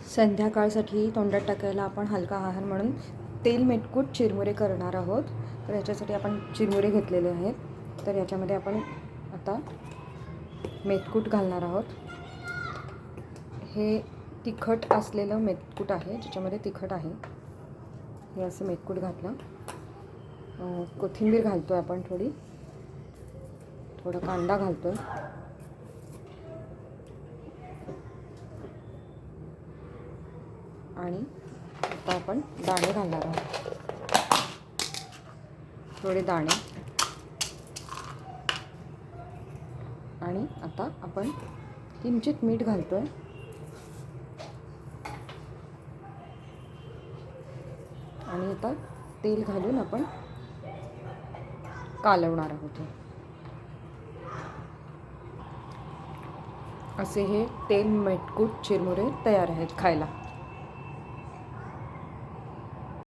संध्याकाळसाठी तोंडात टाकायला आपण हलका आहार म्हणून तेल मेटकूट चिरमुरे करणार आहोत. तर याच्यासाठी आपण चिरमुरे घेतलेले आहेत. तर याच्यामध्ये आपण आता मेटकूट घालणार आहोत. हे तिखट असलेलं मेटकूट आहे, ज्याच्यामध्ये तिखट आहे. हे असं मेटकूट घातलं. कोथिंबीर घालतो आहे आपण थोडा कांदा घालतो आहे. आणि आता आपण दाणे घालणार आहोत, थोडे दाणे. आणि आता आपण किंचित मीठ घालतो आहे. आणि आता तेल घालून आपण कालवणार आहोत. असे हे तेल मेटकूट चिरमुरे तयार आहेत खायला.